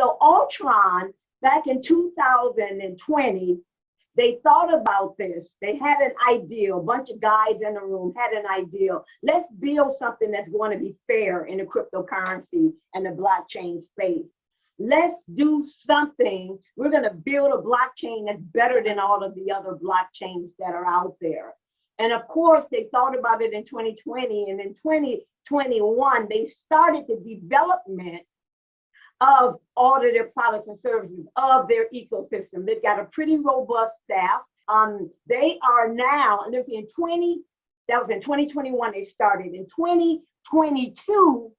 So Ultron, back in 2020, they thought about this. They had an idea, a bunch of guys in the room had an idea. Let's build something that's going to be fair in the cryptocurrency and the blockchain space. Let's do something. We're going to build a blockchain that's better than all of the other blockchains that are out there. And of course, they thought about it in 2020, and in 2021, they started the development of all of their products and services, of their ecosystem. They've got a pretty robust staff. They are now, and in 2021 they started. In 2022,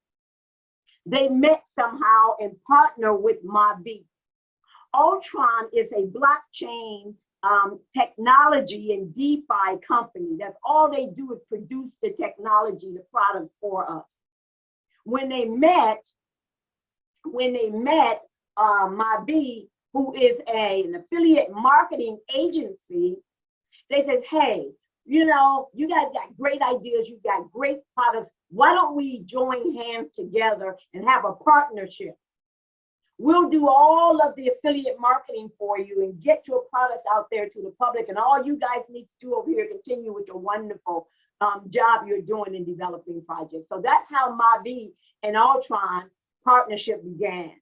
they met somehow and partnered with Mavie. Ultron is a blockchain technology and DeFi company. That's all they do, is produce the technology, the product for us. When they met Mavie, who is an affiliate marketing agency, they said, hey, you know, you guys got great ideas, you got great products. Why don't we join hands together and have a partnership? We'll do all of the affiliate marketing for you and get your product out there to the public. And all you guys need to do over here, continue with your wonderful job you're doing in developing projects. So that's how Mavie and Ultron partnership began.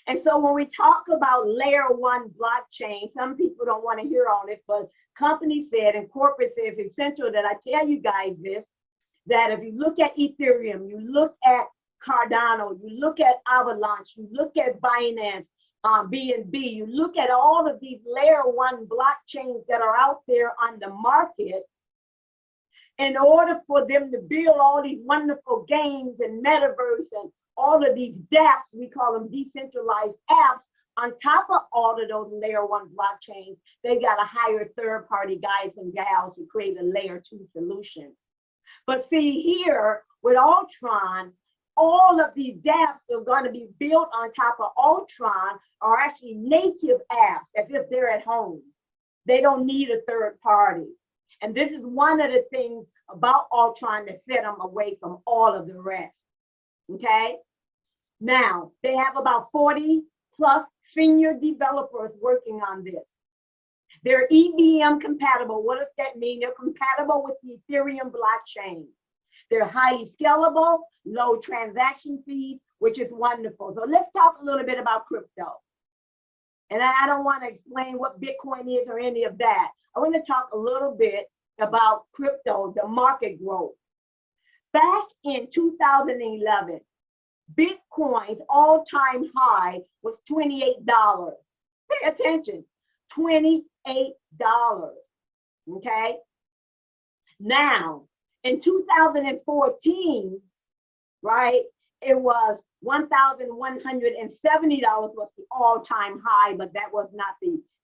And so when we talk about layer one blockchain, some people don't want to hear on this, but company said and corporate says it's essential that I tell you guys this, that if you look at Ethereum, you look at Cardano, you look at Avalanche, you look at Binance, BNB, you look at all of these layer one blockchains that are out there on the market, in order for them to build all these wonderful games and metaverse and all of these dApps, we call them decentralized apps, on top of all of those layer one blockchains, they got to hire third-party guys and gals to create a layer two solution. But see here with Ultron, all of these dApps that are going to be built on top of Ultron are actually native apps, as if they're at home. They don't need a third party. And this is one of the things about Ultron that set them away from all of the rest. Okay, now they have about 40 plus senior developers working on this. They're EVM compatible. What does that mean? They're compatible with the Ethereum blockchain. They're highly scalable, low transaction fees, which is wonderful. So let's talk a little bit about crypto. And I don't want to explain what Bitcoin is or any of that. I want to talk a little bit about crypto, the market growth. Back in 2011, Bitcoin's all-time high was $28. Pay attention, $28. Okay? Now, in 2014, right, it was $1,170 was the all-time high, but that was not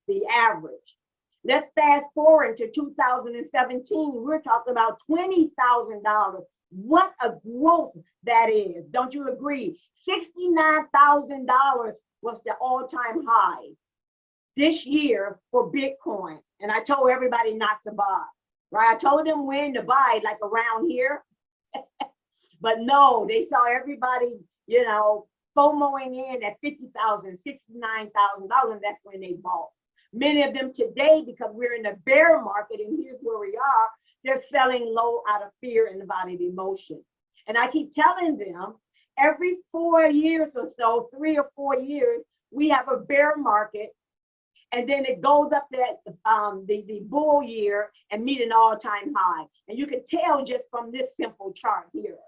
the average. Let's fast forward to 2017. We're talking about $20,000. What a growth that is. Don't you agree? $69,000 was the all-time high this year for Bitcoin. And I told everybody not to buy, right? I told them when to buy, like around here. But no, they saw everybody, you know, FOMOing in at $50,000, $69,000. That's when they bought. Many of them today, because we're in a bear market, and here's where we are, they're selling low out of fear and out of emotion. And I keep telling them, every 4 years or so, 3 or 4 years, we have a bear market, and then it goes up that the bull year and meet an all-time high. And you can tell just from this simple chart here.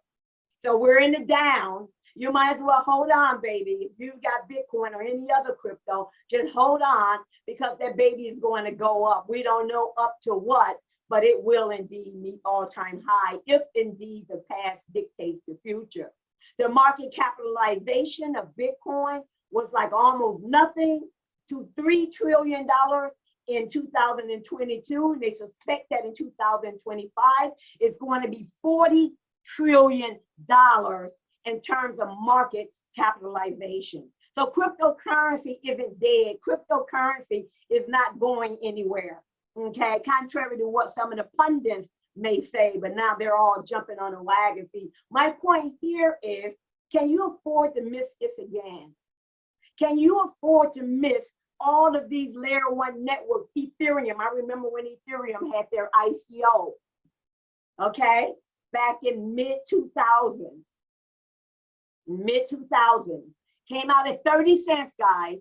So we're in the down. You might as well hold on, baby. If you've got Bitcoin or any other crypto, just hold on, because that baby is going to go up. We don't know up to what, but it will indeed meet all-time high if indeed the past dictates the future. The market capitalization of Bitcoin was like almost nothing to $3 trillion in 2022. They suspect that in 2025, it's going to be $40 trillion in terms of market capitalization. So cryptocurrency isn't dead. Cryptocurrency is not going anywhere. Okay, contrary to what some of the pundits may say, but now they're all jumping on a wagon. See, my point here is, can you afford to miss this again? Can you afford to miss all of these layer one networks? Ethereum, I remember when Ethereum had their ICO, okay, back in mid-2000s. Mid-2000s, came out at 30 cents, guys.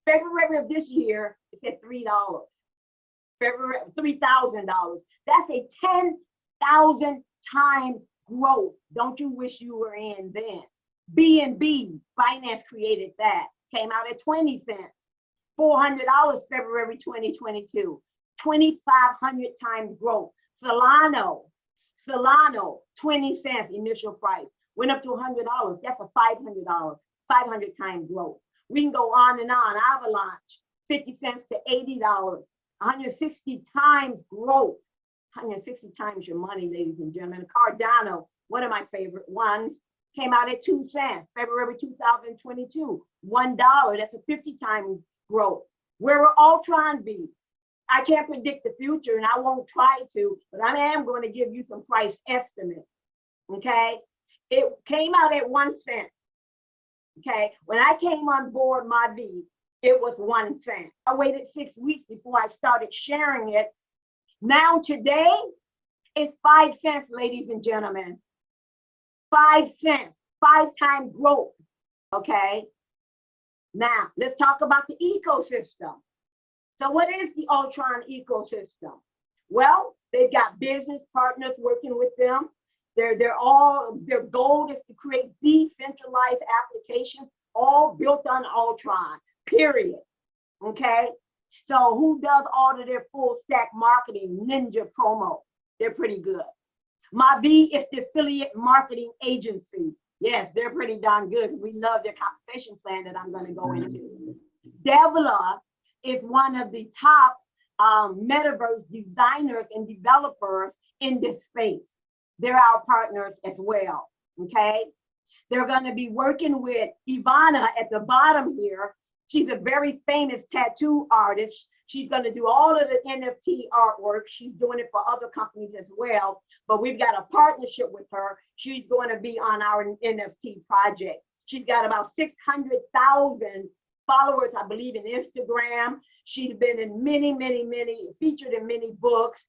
February of this year, it's at $3. February, $3,000. That's a 10,000 times growth. Don't you wish you were in then? BNB, Binance created that. Came out at 20 cents. $400 February 2022. 2,500 times growth. Solano, 20 cents initial price. Went up to $100. That's a $500, 500 times growth. We can go on and on. Avalanche, 50 cents to $80. 160 times growth. 160 times your money, ladies and gentlemen. Cardano, one of my favorite ones, came out at 2 cents, February 2022. $1, that's a 50 times growth. Where will Ultron be? I can't predict the future and I won't try to, but I am going to give you some price estimates, okay? It came out at 1 cent, okay? When I came on board Mavie, it was 1 cent. I waited 6 weeks before I started sharing it. Now today, it's 5 cents, ladies and gentlemen. 5 cents, 5 times growth, okay? Now, let's talk about the ecosystem. So what is the Ultron ecosystem? Well, they've got business partners working with them. Their goal is to create decentralized applications, all built on Ultron, period, okay? So who does all of their full stack marketing? Ninja Promo, they're pretty good. Mavie is the affiliate marketing agency. Yes, they're pretty darn good. We love their compensation plan that I'm going to go into. Devla is one of the top metaverse designers and developers in this space. They're our partners as well, okay? They're going to be working with Ivana at the bottom here. She's a very famous tattoo artist. She's going to do all of the NFT artwork. She's doing it for other companies as well, but we've got a partnership with her. She's going to be on our NFT project. She's got about 600,000 followers, I believe, in Instagram. She's been in many, featured in many books.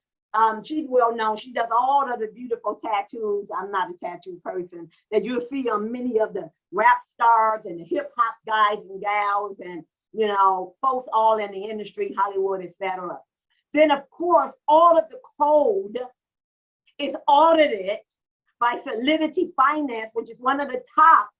She's well known. She does all of the beautiful tattoos. I'm not a tattoo person that you'll see on many of the rap stars and the hip hop guys and gals and, you know, folks all in the industry, Hollywood, etc. Then, of course, all of the code is audited by Solidity Finance, which is one of the top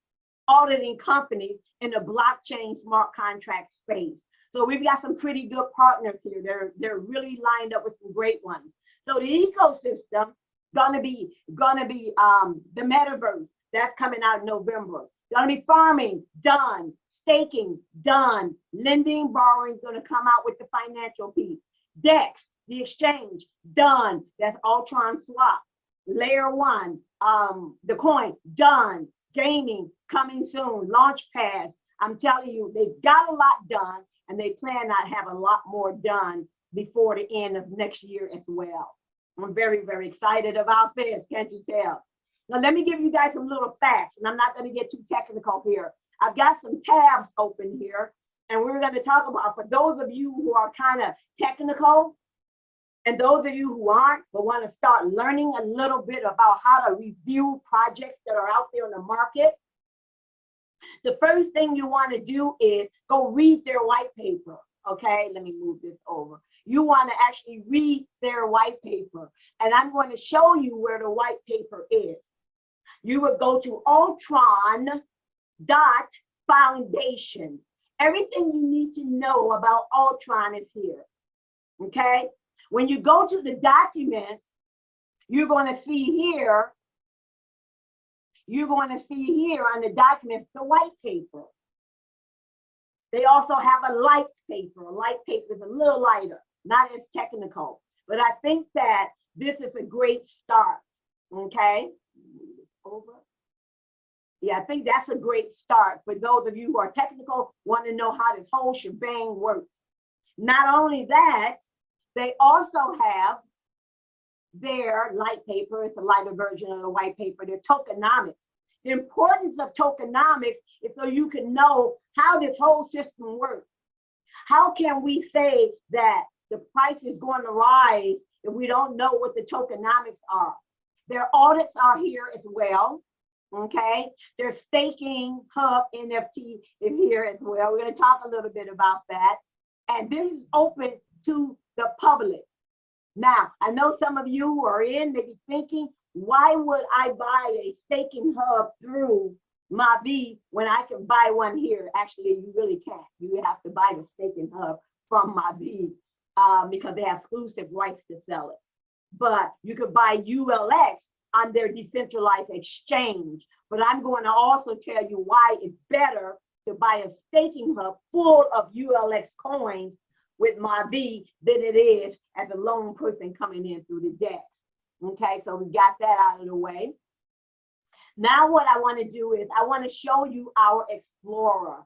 auditing companies in the blockchain smart contract space. So we've got some pretty good partners here. They're really lined up with some great ones. So the ecosystem gonna be the metaverse that's coming out in November. Gonna be farming done, staking done, lending, borrowing gonna come out with the financial piece. DEX, the exchange done. That's Ultron Swap. Layer one, the coin done. Gaming coming soon. Launchpad. I'm telling you, they've got a lot done, and they plan to have a lot more done before the end of next year as well. I'm very excited about this, can't you tell? Now, let me give you guys some little facts, and I'm not going to get too technical here. I've got some tabs open here, and we're going to talk about, for those of you who are kind of technical, and those of you who aren't, but want to start learning a little bit about how to review projects that are out there in the market, the first thing you want to do is go read their white paper, okay? Let me move this over. You want to actually read their white paper, and I'm going to show you where the white paper is. You would go to Ultron.Foundation. Everything you need to know about Ultron is here, okay? When you go to the documents, you're going to see here on the documents, the white paper. They also have a light paper. A light paper is a little lighter, not as technical, but I think that this is a great start, okay? Over. Yeah, I think that's a great start for those of you who are technical, want to know how this whole shebang works. Not only that, they also have their light paper. It's a lighter version of the white paper. Their tokenomics. The importance of tokenomics is so you can know how this whole system works. How can we say that the price is going to rise if we don't know what the tokenomics are? Their audits are here as well, okay? Their staking hub NFT is here as well. We're going to talk a little bit about that. And this is open to the public. Now, I know some of you are may be thinking, why would I buy a staking hub through Mavie when I can buy one here? Actually, you really can't. You have to buy the staking hub from Mavie because they have exclusive rights to sell it. But you could buy ULX on their decentralized exchange. But I'm going to also tell you why it's better to buy a staking hub full of ULX coins with Mavie than it is as a lone person coming in through the Dapps. Okay, so we got that out of the way. Now what I want to do is I want to show you our Explorer,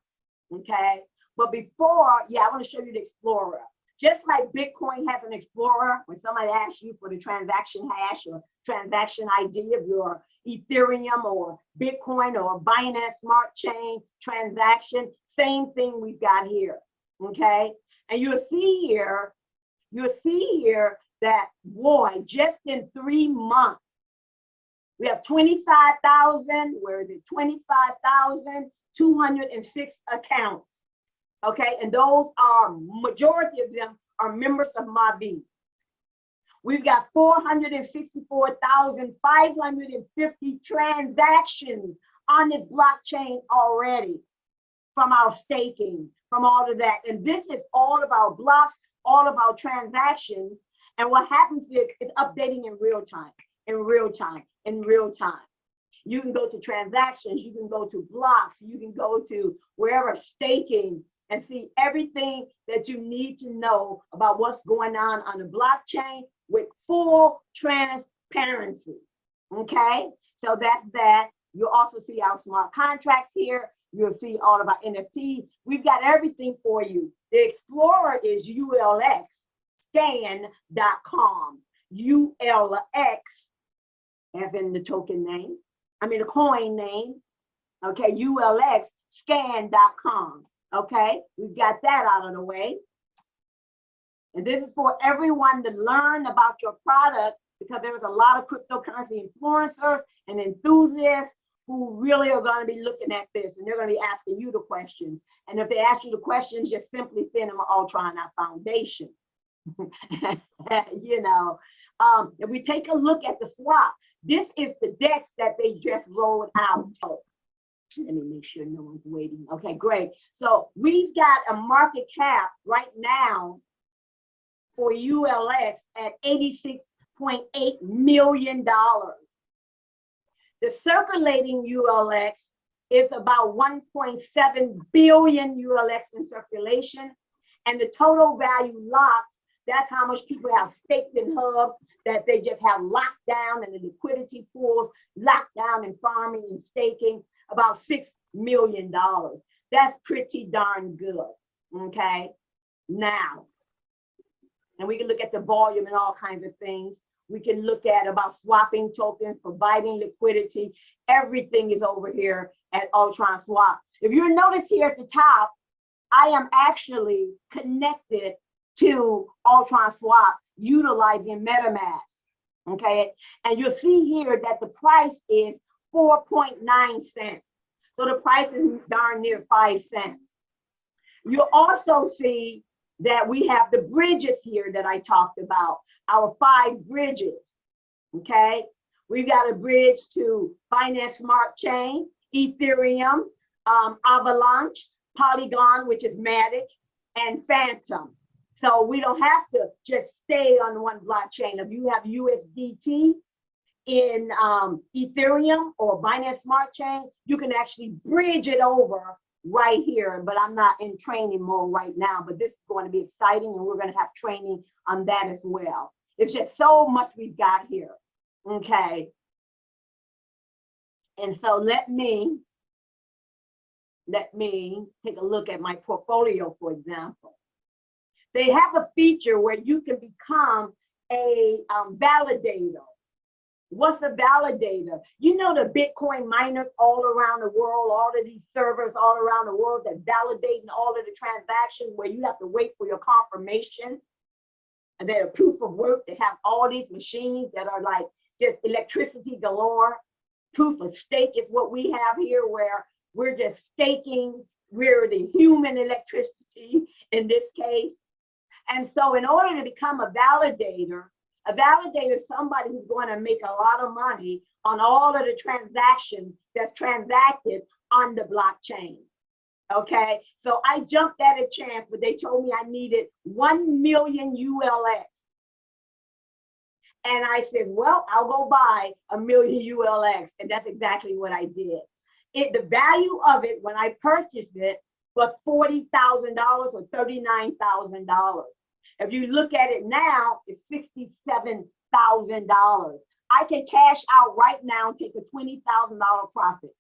okay? But before, I want to show you the Explorer. Just like Bitcoin has an Explorer, when somebody asks you for the transaction hash or transaction ID of your Ethereum or Bitcoin or Binance Smart Chain transaction, same thing we've got here, okay? And you'll see here that, boy, just in 3 months, we have 25,000, where is it? 25,206 accounts, okay? And those are, majority of them are members of Mavie. We've got 464,550 transactions on this blockchain already from our staking, from all of that. And this is all of our blocks, all of our transactions. And what happens is it's updating in real time, in real time, in real time. You can go to transactions, you can go to blocks, you can go to wherever staking and see everything that you need to know about what's going on the blockchain with full transparency, okay? So that's that. You'll also see our smart contracts here. You'll see all of our NFTs. We've got everything for you. The Explorer is ULXscan.com. ULX, as in the token name, the coin name, okay, ULXscan.com, okay? We've got that out of the way. And this is for everyone to learn about your product, because there's a lot of cryptocurrency influencers and enthusiasts who really are going to be looking at this, and they're going to be asking you the questions. And if they ask you the questions, just simply send them an Ultron Foundation. You know, if we take a look at the swap, this is the DEX that they just rolled out. Oh, let me make sure no one's waiting. Okay, great. So we've got a market cap right now for ULX at $86.8 million. The circulating ULX is about 1.7 billion ULX in circulation, and the total value locked, that's how much people have staked in Hub, that they just have locked down, and the liquidity pools locked down in farming and staking, about $6 million. That's pretty darn good, okay? Now, and we can look at the volume and all kinds of things. We can look at about swapping tokens, providing liquidity. Everything is over here at Ultron Swap. If you notice here at the top, I am actually connected to Ultron Swap utilizing MetaMask, okay? And you'll see here that the price is 4.9 cents. So the price is darn near 5 cents. You'll also see that we have the bridges here that I talked about, our 5 bridges, okay? We've got a bridge to Binance Smart Chain, Ethereum, Avalanche, Polygon, which is Matic, and Fantom. So we don't have to just stay on one blockchain. If you have USDT in Ethereum or Binance Smart Chain, you can actually bridge it over right here, but I'm not in training mode right now, but this is going to be exciting, and we're going to have training on that as well. It's just so much we've got here, okay? And so let me take a look at my portfolio, for example. They have a feature where you can become a validator. What's a validator? You know, the Bitcoin miners all around the world, all of these servers all around the world that validating all of the transactions where you have to wait for your confirmation. And they're proof of work. They have all these machines that are like just electricity galore. Proof of stake is what we have here, where we're just staking. We're the human electricity in this case. And so in order to become a validator is somebody who's going to make a lot of money on all of the transactions that's transacted on the blockchain. Okay, so I jumped at a chance, but they told me I needed 1 million ULX. And I said, well, I'll go buy 1 million ULX. And that's exactly what I did. The value of it when I purchased it was $40,000 or $39,000. If you look at it now, it's $67,000. I can cash out right now and take a $20,000 profit.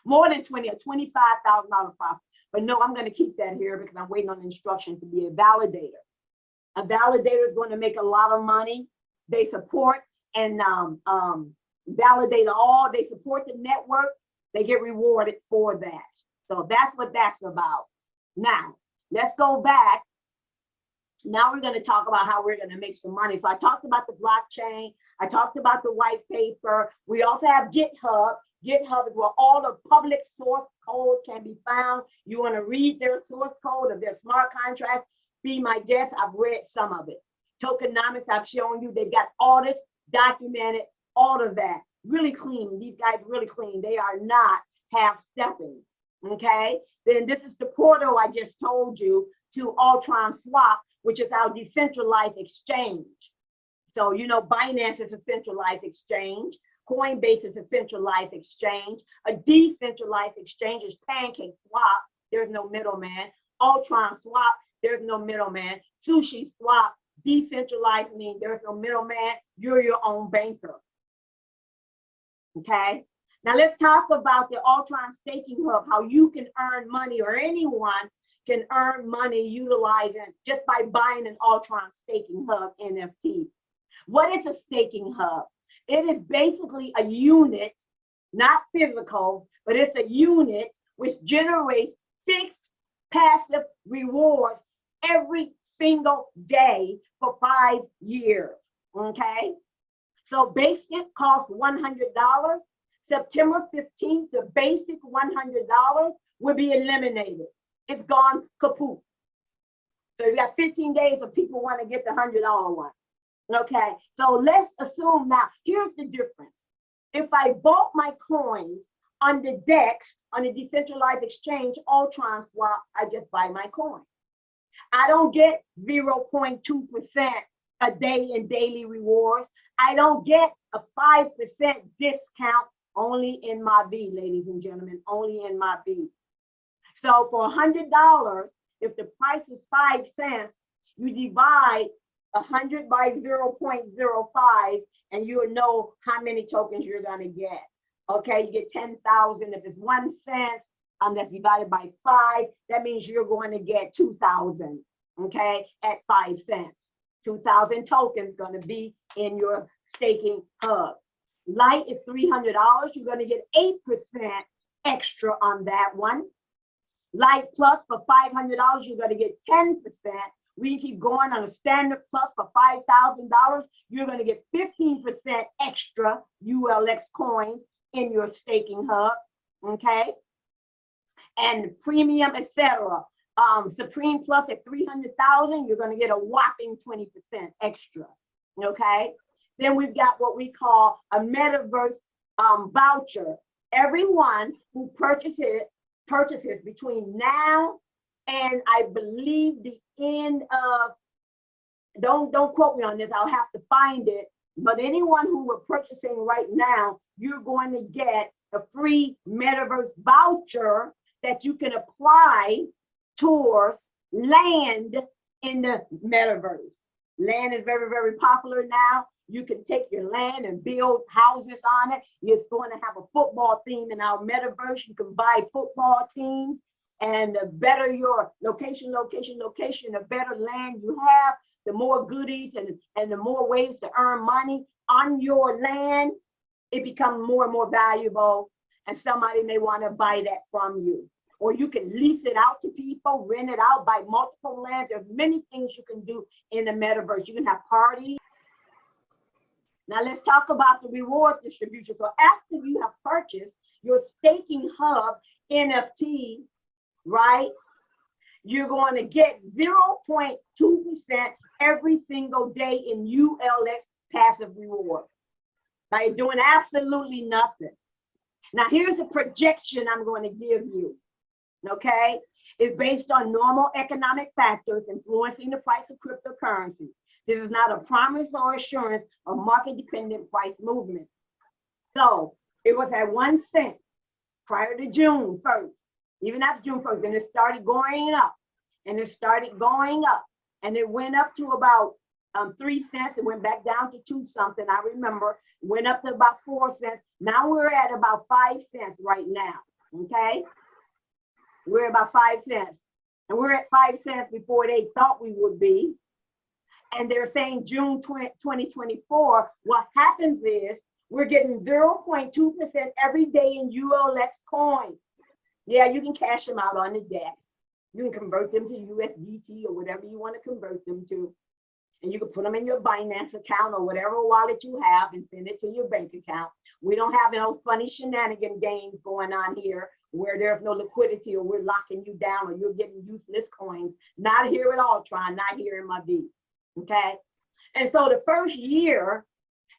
More than 20 or $25,000 profit. But no, I'm going to keep that here because I'm waiting on instructions to be a validator. A validator is going to make a lot of money. They support and validate all. They support the network. They get rewarded for that. So that's what that's about. Now, let's go back. Now we're going to talk about how we're going to make some money. So I talked about the blockchain. I talked about the white paper. We also have GitHub. GitHub is where all the public source code can be found. You want to read their source code of their smart contracts, be my guest. I've read some of it. Tokenomics, I've shown you. They've got all this documented, all of that. Really clean. These guys really clean. They are not half-stepping. Okay? Then this is the portal I just told you to Ultron Swap, which is our decentralized exchange. So, you know, Binance is a centralized exchange. Coinbase is a centralized exchange. A decentralized exchange is Pancake Swap. There's no middleman. Ultron Swap, there's no middleman. Sushi Swap, decentralized means there's no middleman. You're your own banker. Okay? Now let's talk about the Ultron Staking Hub, how you can earn money, or anyone can earn money utilizing just by buying an Ultron Staking Hub NFT. What is a staking hub? It is basically a unit, not physical, but it's a unit which generates fixed passive rewards every single day for 5 years, okay? So basic costs $100. September 15th, the basic $100 will be eliminated. It's gone kaput. So you got 15 days if people want to get the $100 one. Okay, so let's assume now, here's the difference. If I bought my coins on the DEX, on the decentralized exchange, Ultron Swap, I just buy my coin. I don't get 0.2% a day in daily rewards. I don't get a 5% discount, only in Mavie, ladies and gentlemen, only in Mavie. So for $100, if the price is 5 cents, you divide 100 by 0.05, and you'll know how many tokens you're going to get. Okay, you get 10,000. If it's 1 cent, that's divided by 5, that means you're going to get 2,000. Okay, at 5 cents. 2,000 tokens going to be in your staking hub. Light is $300. You're going to get 8% extra on that one. Light Plus for $500, you're going to get 10%. We can keep going on a Standard Plus for $5,000. You're going to get 15% extra ULX coins in your staking hub, okay? And Premium, etc. Supreme Plus at $300,000, you're going to get a whopping 20% extra, okay? Then we've got what we call a Metaverse voucher. Everyone who purchases between now and I believe the end of, don't quote me on this, I'll have to find it, but anyone who are purchasing right now, you're going to get a free Metaverse voucher that you can apply towards land in the Metaverse. Land is very, very popular now. You can take your land and build houses on it. It's going to have a football theme in our Metaverse. You can buy football teams. And the better your location, the better land you have, the more goodies and the more ways to earn money. on your land, it becomes more and more valuable, and somebody may want to buy that from you. Or you can lease it out to people, rent it out, buy multiple lands. There's many things you can do in the metaverse. You can have parties. Now let's talk about the reward distribution. So after you have purchased your staking hub NFT, right? You're going to get 0.2% every single day in ULX passive reward by doing absolutely nothing. Now here's a projection I'm going to give you, okay? It's based on normal economic factors influencing the price of cryptocurrency. This is not a promise or assurance of market-dependent price movement. So it was at 1 cent prior to June 1st, even after June 1st, and it started going up, and it started going up, and it went up to about 3 cents. It went back down to 2 something. I remember went up to about 4 cents. Now we're at about 5 cents right now. Okay, we're about 5 cents, and we're at 5 cents before they thought we would be. And they're saying June 2024. What happens is we're getting 0.2% every day in ULX coins. Yeah, you can cash them out on the DEX. You can convert them to USDT or whatever you want to convert them to. And you can put them in your Binance account or whatever wallet you have and send it to your bank account. We don't have no funny shenanigan games going on here where there's no liquidity or we're locking you down or you're getting useless coins. Not here at Ultron, not here in Mavie. Okay? And so the first year,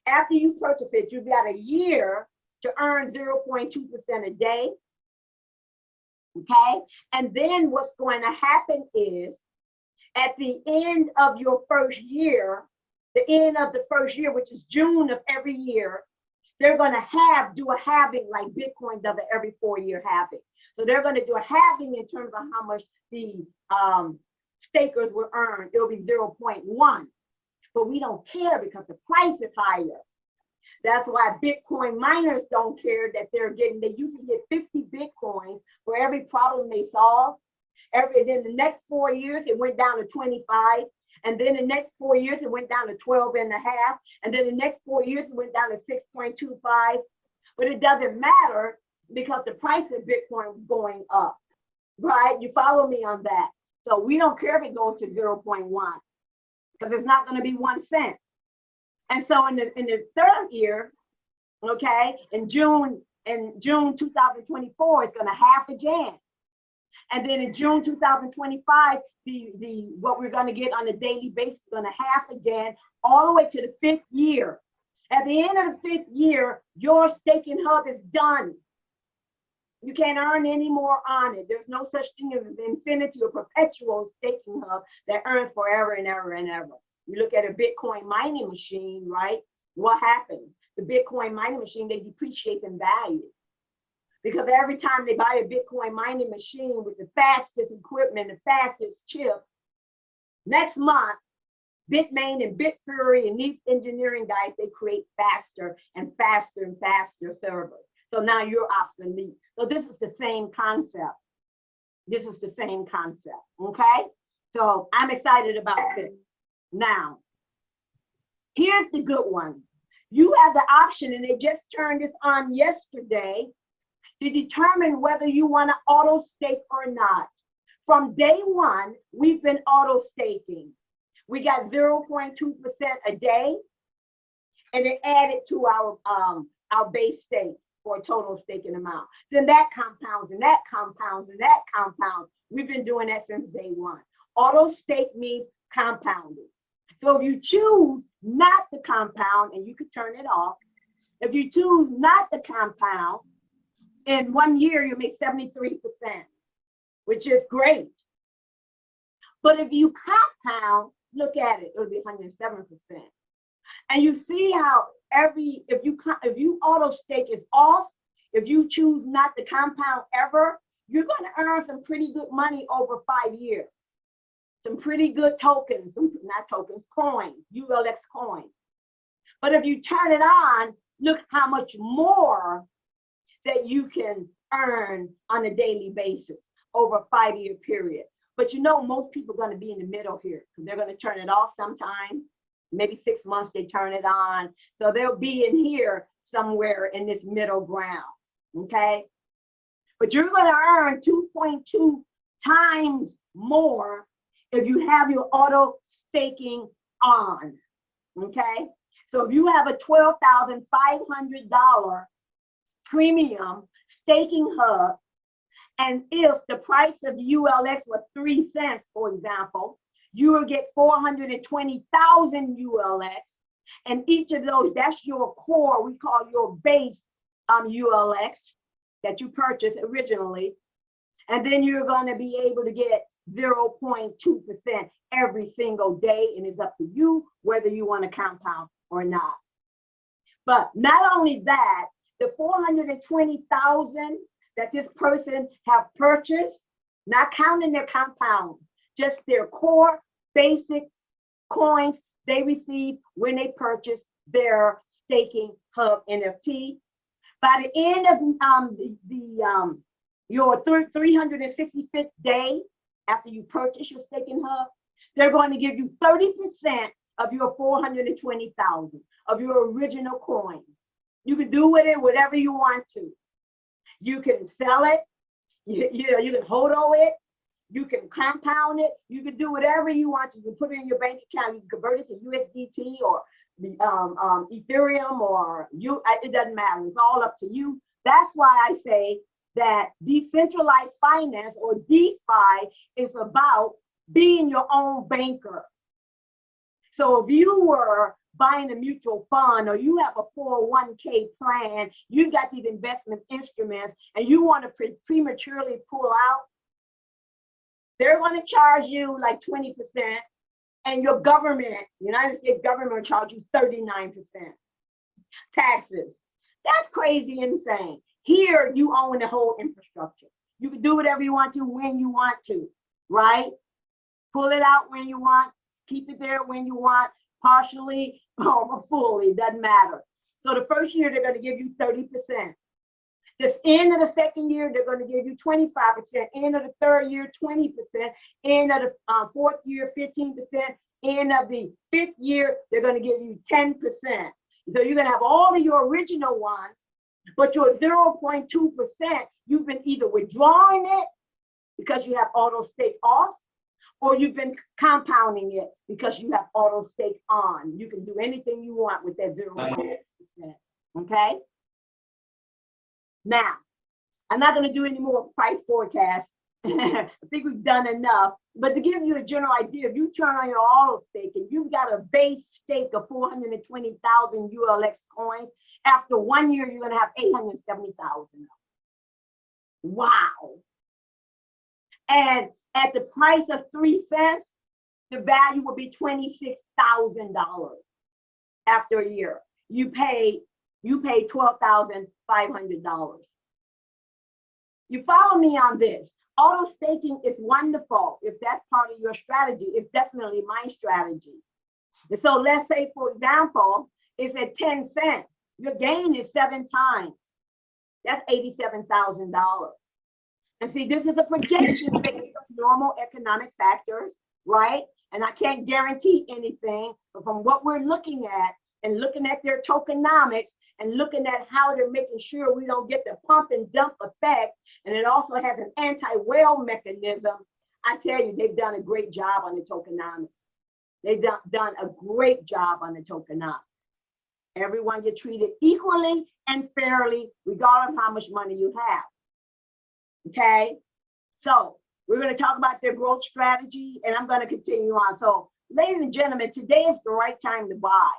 after you purchase it, you've got a year to earn 0.2% a day. Okay? And then what's going to happen is at the end of your first year, the end of the first year, which is June of every year, they're going to do a halving like Bitcoin does it every 4-year halving. So they're going to do a halving in terms of how much the stakers will earn. It'll be 0.1, but we don't care because the price is higher. That's why Bitcoin miners don't care that they used to get 50 Bitcoins for every problem they solve. Then the next 4 years, it went down to 25. And then the next 4 years, it went down to 12 and a half. And then the next 4 years, it went down to 6.25. But it doesn't matter because the price of Bitcoin is going up, right? You follow me on that. So we don't care if it goes to 0.1 because it's not going to be 1 cent. And so in the third year, okay, in June 2024, it's going to half again. And then in June 2025, what we're going to get on a daily basis is going to half again, all the way to the 5th year. At the end of the 5th year, your staking hub is done. You can't earn any more on it. There's no such thing as an infinity or perpetual staking hub that earns forever and ever and ever. You look at a Bitcoin mining machine, right? What happens? The Bitcoin mining machine, they depreciate in value. Because every time they buy a Bitcoin mining machine with the fastest equipment, the fastest chip, next month, Bitmain and Bitfury and these engineering guys, they create faster and faster and faster servers. So now you're obsolete. So this is the same concept. This is the same concept, okay? So I'm excited about this. Now, here's the good one. You have the option, and they just turned this on yesterday, to determine whether you want to auto stake or not. From day one, we've been auto staking. We got 0.2% a day, and it added to our base stake for a total staking amount. Then that compounds and that compounds and that compounds. We've been doing that since day one. Auto stake means compounding. So if you choose not to compound, and you can turn it off, if you choose not to compound, in 1 year, you make 73%, which is great. But if you compound, look at it, it'll be 107%. And you see how if you auto stake is off, if you choose not to compound ever, you're going to earn some pretty good money over 5 years. Some pretty good tokens, not tokens, coins, ULX coins. But if you turn it on, look how much more that you can earn on a daily basis over a 5-year period. But you know, most people are going to be in the middle here because they're going to turn it off sometime. maybe 6 months they turn it on. So they'll be in here somewhere in this middle ground, okay? But you're gonna earn 2.2 times more if you have your auto staking on, okay? So if you have a $12,500 premium staking hub, and if the price of the ULX was 3 cents, for example, you will get 420,000 ULX, and each of those, that's your core, we call your base ULX that you purchased originally, and then you're going to be able to get 0.2% every single day, and it's up to you whether you want to compound or not. But not only that, the 420,000 that this person have purchased, not counting their compound, just their core basic coins they receive when they purchase their staking hub NFT. By the end of your 365th day after you purchase your staking hub, they're going to give you 30% of your 420,000 of your original coin. You can do with it whatever you want to. You can sell it, you can HODL it, you can compound it, you can do whatever you want to. You can put it in your bank account, you can convert it to USDT or Ethereum or it doesn't matter, it's all up to you. That's why I say that decentralized finance or DeFi is about being your own banker. So if you were buying a mutual fund or you have a 401k plan, you've got these investment instruments and you want to prematurely pull out, they're going to charge you like 20%, and your government, United States government, will charge you 39% taxes. That's crazy insane. Here, you own the whole infrastructure. You can do whatever you want to when you want to, right? Pull it out when you want, keep it there when you want, partially or fully, doesn't matter. So the first year, they're going to give you 30%. This end of the second year, they're going to give you 25%. End of the third year, 20%. End of the fourth year, 15%. End of the fifth year, they're going to give you 10%. So you're going to have all of your original ones, but your 0.2%, you've been either withdrawing it because you have auto stake off, or you've been compounding it because you have auto stake on. You can do anything you want with that 0.2%, okay? Now, I'm not gonna do any more price forecast. I think we've done enough, but to give you a general idea, if you turn on your auto stake and you've got a base stake of 420,000 ULX coins, after 1 year, you're gonna have 870,000. Wow. And at the price of 3 cents, the value will be $26,000 after a year. You pay $12,500. You follow me on this. Auto staking is wonderful. If that's part of your strategy, it's definitely my strategy. And so let's say, for example, it's at 10 cents. Your gain is 7 times. That's $87,000. And see, this is a projection based on normal economic factors, right? And I can't guarantee anything, but from what we're looking at and looking at their tokenomics and looking at how they're making sure we don't get the pump and dump effect, and it also has an anti-whale mechanism, I tell you, they've done a great job on the tokenomics. They've done a great job on the tokenomics. Everyone get treated equally and fairly, regardless of how much money you have. Okay, so we're going to talk about their growth strategy, and I'm going to continue on. So, ladies and gentlemen, today is the right time to buy,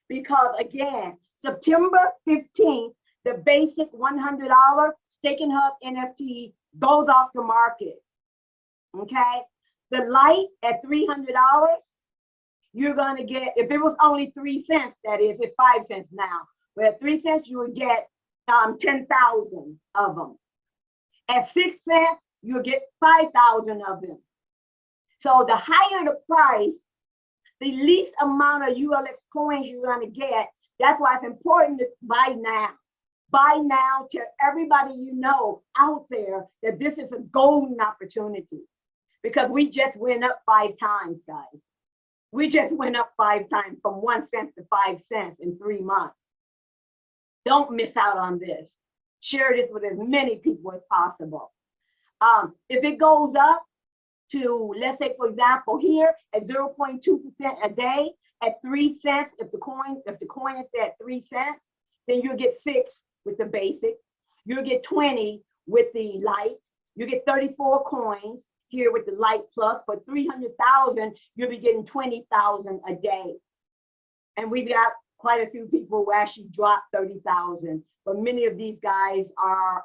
because again, September 15th, the basic $100 staking hub NFT goes off the market. Okay, the light at $300, you're going to get, if it was only 3 cents, that is, it's 5 cents now, but at 3 cents, you would get 10,000 of them. At 6 cents, you'll get 5,000 of them. So the higher the price, the least amount of ULX coins you're going to get. That's why it's important to buy now. Buy now to everybody you know out there that this is a golden opportunity, because we just went up 5 times, guys. We just went up 5 times from 1 cent to 5 cents in 3 months. Don't miss out on this. Share this with as many people as possible. If it goes up to, let's say, for example, here at 0.2% a day at 3 cents, if the coin is at 3 cents, then you'll get 6 with the basic. You'll get 20 with the light. You get 34 coins here with the light plus. For 300,000, you'll be getting 20,000 a day. And we've got quite a few people who actually dropped 30,000. But many of these guys are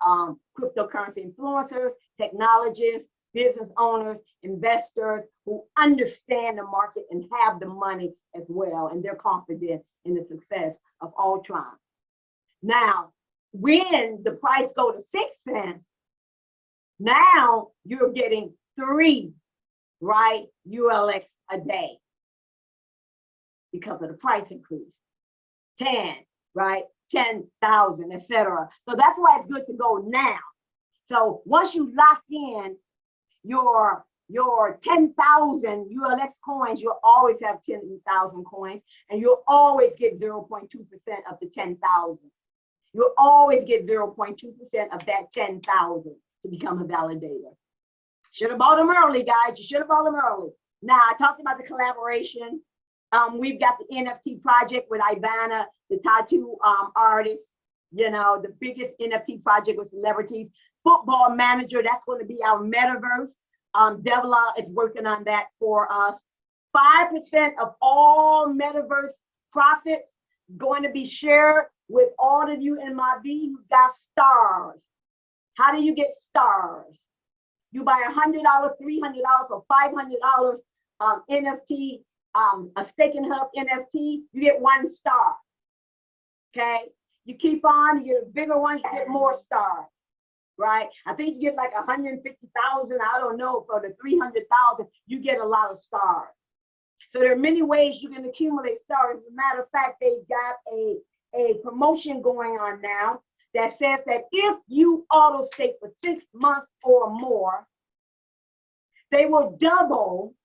cryptocurrency influencers, technologists, business owners, investors who understand the market and have the money as well. And they're confident in the success of Ultron. Now, when the price go to 6 cents, now you're getting 3, right, ULX a day because of the price increase. 10, right, 10,000, etc. So that's why it's good to go now. So once you lock in your 10,000 ULX coins, you'll always have 10,000 coins, and you'll always get 0.2% of the 10,000. You'll always get 0.2% of that 10,000 to become a validator. Should have bought them early, guys. You should have bought them early. Now, I talked about the collaboration. We've got the NFT project with Ivana, the tattoo artist, you know, the biggest NFT project with celebrities. Football Manager, that's going to be our metaverse. Devla is working on that for us. 5% of all metaverse profits going to be shared with all of you in Mavie who got stars. How do you get stars? You buy $100, $300, or $500 NFT, a staking hub NFT, you get 1 star. Okay, you keep on, you get a bigger one, you get more stars. Right? I think you get like 150,000. I don't know, for the 300,000, you get a lot of stars. So there are many ways you can accumulate stars. As a matter of fact, they've got a promotion going on now that says that if you auto stake for 6 months or more, they will double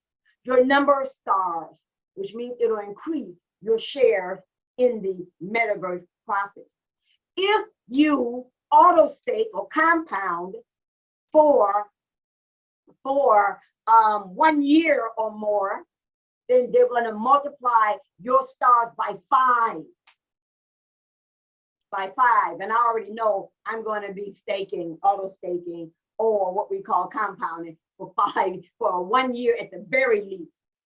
your number of stars, which means it'll increase your shares in the metaverse profit. If you auto stake or compound for 1 year or more, then they're going to multiply your stars by 5. And I already know I'm going to be staking, auto staking, or what we call compounding for 1 year at the very least.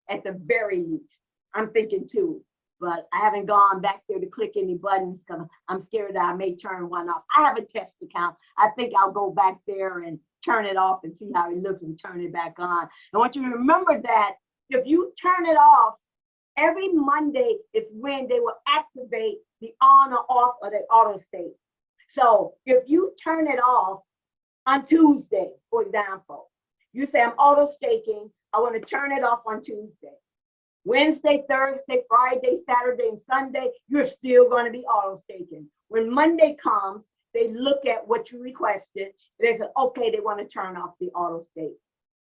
At the very least, I'm thinking 2. But I haven't gone back there to click any buttons because I'm scared that I may turn one off. I have a test account. I think I'll go back there and turn it off and see how it looks and turn it back on. I want you to remember that if you turn it off, every Monday is when they will activate the on or off of the auto state. So if you turn it off on Tuesday, for example, you say I'm auto staking, I want to turn it off on Tuesday. Wednesday, Thursday, Friday, Saturday, and Sunday, you're still going to be auto staking. When Monday comes, they look at what you requested. They say, okay, they want to turn off the auto stake,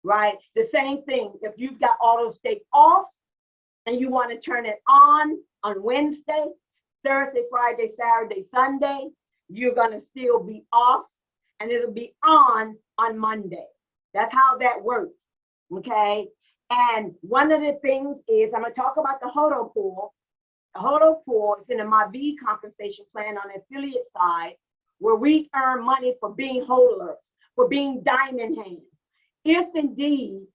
right? The same thing, if you've got auto stake off and you want to turn it on Wednesday, Thursday, Friday, Saturday, Sunday, you're going to still be off and it'll be on Monday. That's how that works, okay? And one of the things is, I'm going to talk about the HODL pool. The HODL pool is in the Mavie compensation plan on the affiliate side, where we earn money for being hodlers, for being diamond hands. If indeed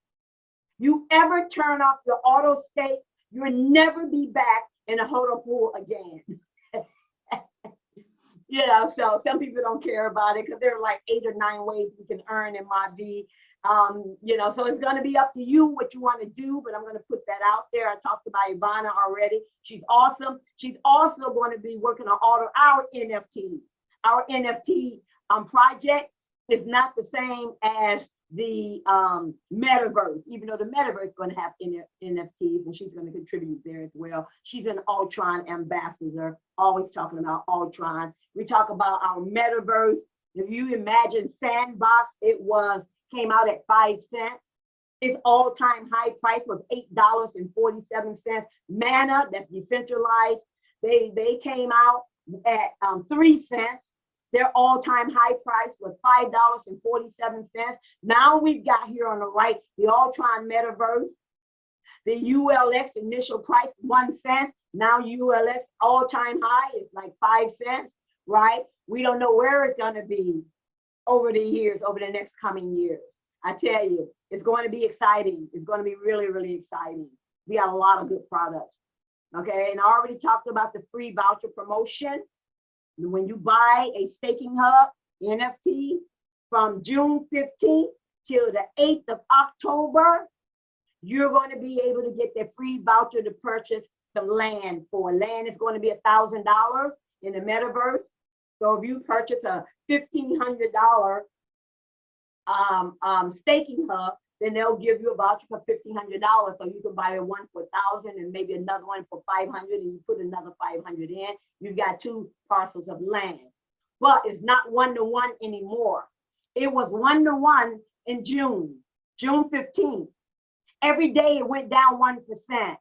you ever turn off your auto stake, you'll never be back in a HODL pool again. You know, so some people don't care about it because there are like 8 or 9 ways we can earn in Mavie. You know, so it's going to be up to you what you want to do, but I'm going to put that out there. I talked about Ivana already. She's awesome. She's also going to be working on all of our NFTs. Our NFT project is not the same as the metaverse, even though the metaverse is going to have NFTs, and she's going to contribute there as well. She's an Ultron ambassador, always talking about Ultron. We talk about our metaverse. If you imagine Sandbox, it came out at 5 cents. Its all-time high price was $8.47. Mana, that's decentralized, they came out at 3 cents. Their all-time high price was $5.47. Now we've got here on the right the Ultron metaverse. The ULX initial price 1 cent. Now ULX all-time high is like 5 cents, right? We don't know where it's going to be over the years, over the next coming years. I tell you, it's going to be exciting. It's going to be really, really exciting. We got a lot of good products. Okay, and I already talked about the free voucher promotion. When you buy a staking hub NFT from June 15th till the 8th of October, you're going to be able to get that free voucher to purchase some land. For land is going to be $1,000 in the metaverse. So if you purchase a $1,500 staking hub, then they'll give you a voucher for $1,500. So you can buy one for $1,000 and maybe another one for $500, and you put another $500 in. You've got 2 parcels of land. But it's not 1-to-1 anymore. It was 1-to-1 in June 15th. Every day it went down 1%.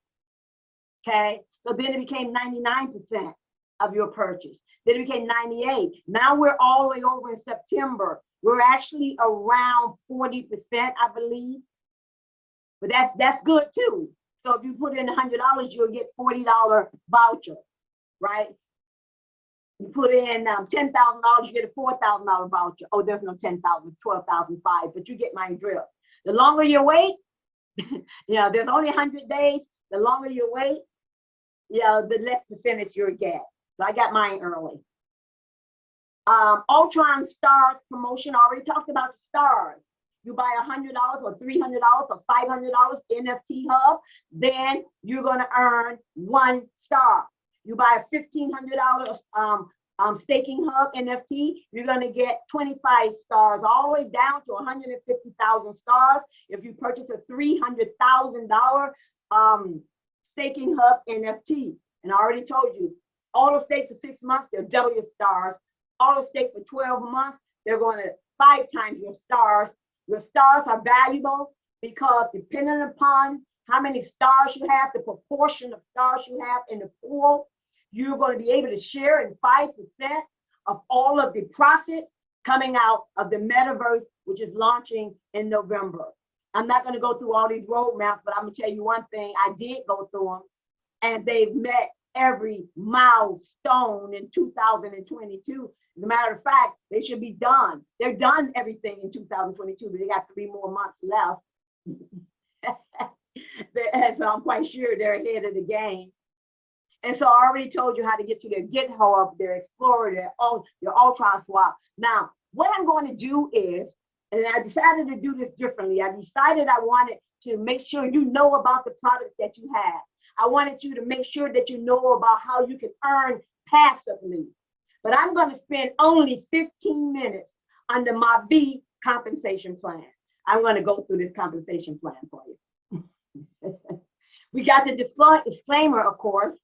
Okay, so then it became 99% of your purchase. Then it became 98. Now we're all the way over in September. We're actually around 40%, I believe. But that's good too. So if you put in $100, you'll get $40 voucher, right? You put in $10,000, you get a $4,000 voucher. Oh, there's no 10,000, it's 12,005, but you get my drift. The longer you wait, there's only 100 days. The longer you wait, the less percentage you'll get. So I got mine early. Ultron stars promotion, I already talked about the stars. You buy $100 or $300 or $500 NFT hub, then you're going to earn 1 star. You buy a $1,500 staking hub NFT, you're going to get 25 stars, all the way down to 150,000 stars. If you purchase a $300,000 staking hub NFT, and I already told you, auto stake for 6 months, they'll double your stars. Auto stake for 12 months, they're going to 5 times your stars. Your stars are valuable because depending upon how many stars you have, the proportion of stars you have in the pool, you're going to be able to share in 5% of all of the profits coming out of the metaverse, which is launching in November. I'm not going to go through all these roadmaps, but I'm going to tell you one thing. I did go through them, and they've met every milestone in 2022. As a matter of fact, they should be done. They're done everything in 2022, but they got 3 more months left. And so I'm quite sure they're ahead of the game. And so I already told you how to get to their GitHub, their Explorer, their Ultron swap. Now, what I'm going to do is, and I decided to do this differently. I decided I wanted to make sure you know about the products that you have. I wanted you to make sure that you know about how you can earn passively. But I'm going to spend only 15 minutes under my V compensation plan. I'm going to go through this compensation plan for you. We got the disclaimer, of course,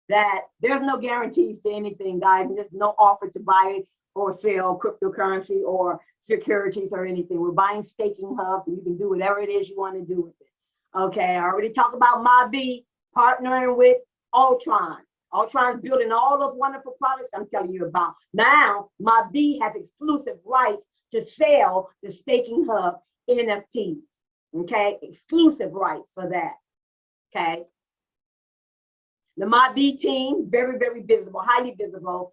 that there's no guarantees to anything, guys. And there's no offer to buy or sell cryptocurrency or securities or anything. We're buying staking hubs, and you can do whatever it is you want to do with it. Okay, I already talked about Mavie partnering with Ultron. Ultron's building all those wonderful products I'm telling you about. Now, Mavie has exclusive rights to sell the staking hub NFT. Okay, exclusive rights for that. Okay. The Mavie team, very, very visible, highly visible.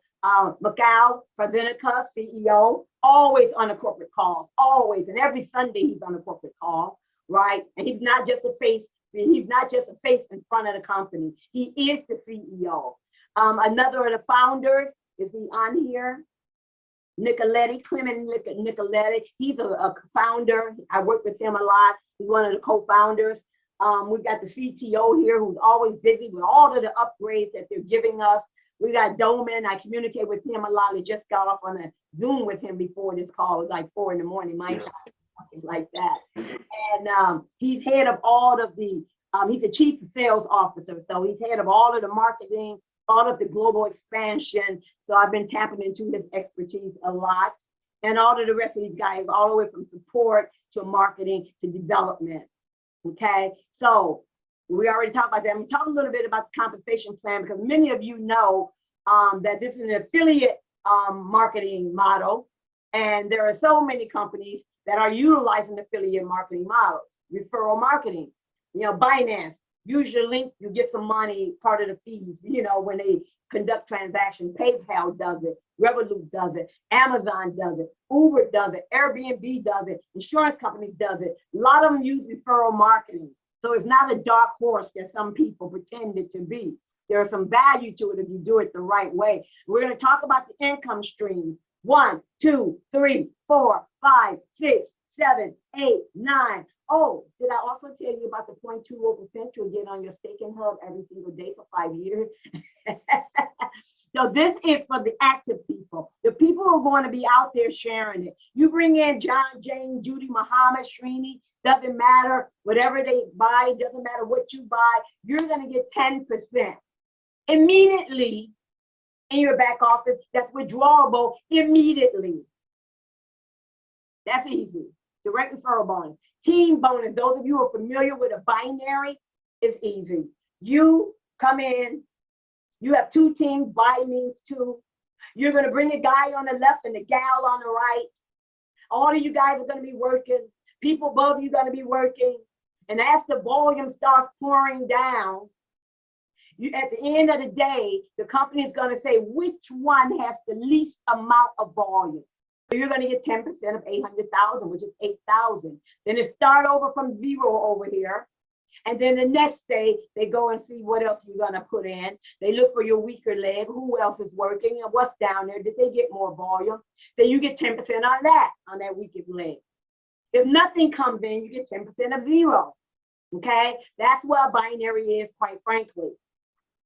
Mikhail Pravenica, CEO, always on a corporate call, always. And every Sunday he's on a corporate call, right? And he's not just a face. He's not just a face in front of the company. He is the CEO. Another of the founders, is he on here? Nicoletti, Clement Nicoletti. He's a founder. I work with him a lot. He's one of the co-founders. We've got the CTO here who's always busy with all of the upgrades that they're giving us. We got Noone. I communicate with him a lot. I just got off on a Zoom with him before this call. It was like 4 in the morning, my time, something like that. And he's head of all of the, he's the chief sales officer. So he's head of all of the marketing, all of the global expansion. So I've been tapping into his expertise a lot. And all of the rest of these guys, all the way from support to marketing to development. Okay, so we already talked about that. We talked a little bit about the compensation plan because many of you know that this is an affiliate marketing model, and there are so many companies that are utilizing affiliate marketing models, referral marketing. You know, Binance, use your link, you get some money, part of the fees, you know, when they conduct transactions. PayPal does it, Revolut does it, Amazon does it, Uber does it, Airbnb does it, insurance companies does it. A lot of them use referral marketing. So it's not a dark horse that some people pretend it to be. There's some value to it if you do it the right way. We're going to talk about the income stream. 1, 2, 3, 4, 5, 6, 7, 8, 9. Oh, did I also tell you about the 0.20% you'll get on your staking hub every single day for 5 years? So this is for the active people, the people who are going to be out there sharing it. You bring in John, Jane, Judy, Muhammad, Srini, doesn't matter, whatever they buy, doesn't matter what you buy, you're going to get 10% immediately in your back office. That's withdrawable immediately. That's easy. Direct referral bonus. Team bonus. Those of you who are familiar with a binary, it's easy. You come in, you have 2 teams, buy means 2. You're going to bring a guy on the left and the gal on the right. All of you guys are going to be working. People above you are going to be working. And as the volume starts pouring down, you, at the end of the day, the company is going to say which one has the least amount of volume. So you're going to get 10% of 800,000, which is 8,000. Then it start over from 0 over here. And then the next day, they go and see what else you're going to put in. They look for your weaker leg. Who else is working and what's down there? Did they get more volume? Then you get 10% on that weakest leg. If nothing comes in, you get 10% of 0. Okay? That's what a binary is, quite frankly.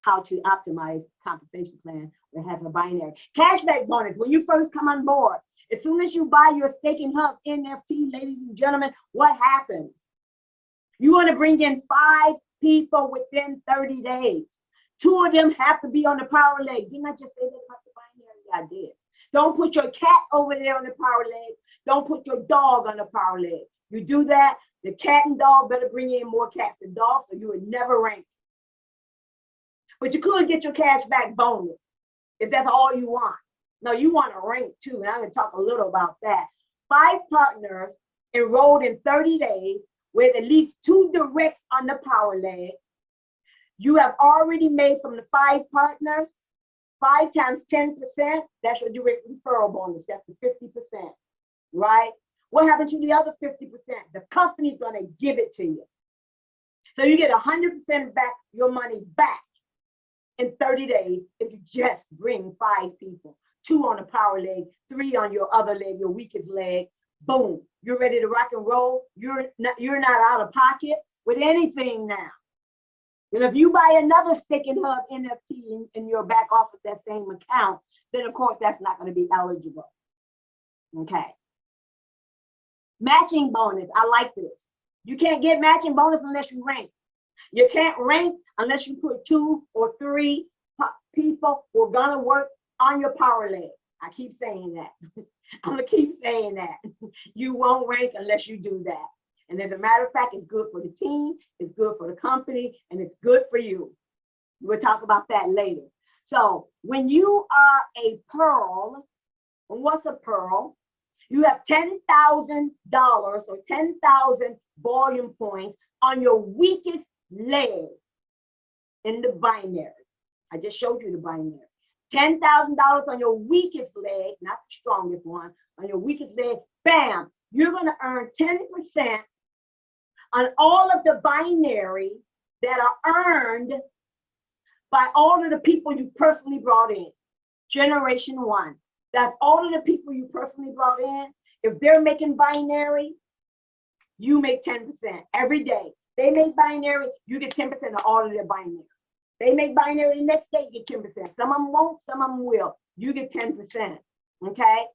How to optimize compensation plan that has a binary. Cashback bonus, when you first come on board, as soon as you buy your staking hub NFT, ladies and gentlemen, what happens? You want to bring in 5 people within 30 days. 2 of them have to be on the power leg. Didn't I just say that about the binary? I did. Don't put your cat over there on the power leg. Don't put your dog on the power leg. You do that, the cat and dog better bring in more cats and dogs, or you would never rank. But you could get your cash back bonus if that's all you want. No, you want to rank too, and I'm going to talk a little about that. 5 partners enrolled in 30 days with at least 2 directs on the power leg. You have already made from the 5 partners, 5 times 10%, that's your direct referral bonus. That's the 50%, right? What happened to the other 50%? The company's going to give it to you. So you get 100% back, your money back in 30 days if you just bring 5 people, 2 on the power leg, 3 on your other leg, your weakest leg. Boom, you're ready to rock and roll. You're not out of pocket with anything now. And if you buy another staking hub NFT in your back office, that same account, then of course that's not going to be eligible. Okay. Matching bonus, I like this. You can't get matching bonus unless you rank. You can't rank unless you put 2 or 3 people who are gonna work on your power leg. I keep saying that. I'm gonna keep saying that. You won't rank unless you do that. And as a matter of fact, it's good for the team, it's good for the company, and it's good for you. We'll talk about that later. So when you are a pearl, what's a pearl? You have $10,000 or 10,000 volume points on your weakest leg in the binary. I just showed you the binary. $10,000 on your weakest leg, not the strongest one, on your weakest leg, bam, you're going to earn 10% on all of the binary that are earned by all of the people you personally brought in. Generation 1. That's all of the people you personally brought in. If they're making binary, you make 10% every day. They make binary, you get 10% of all of their binary. They make binary the next day, you get 10%. Some of them won't, some of them will. You get 10%, okay?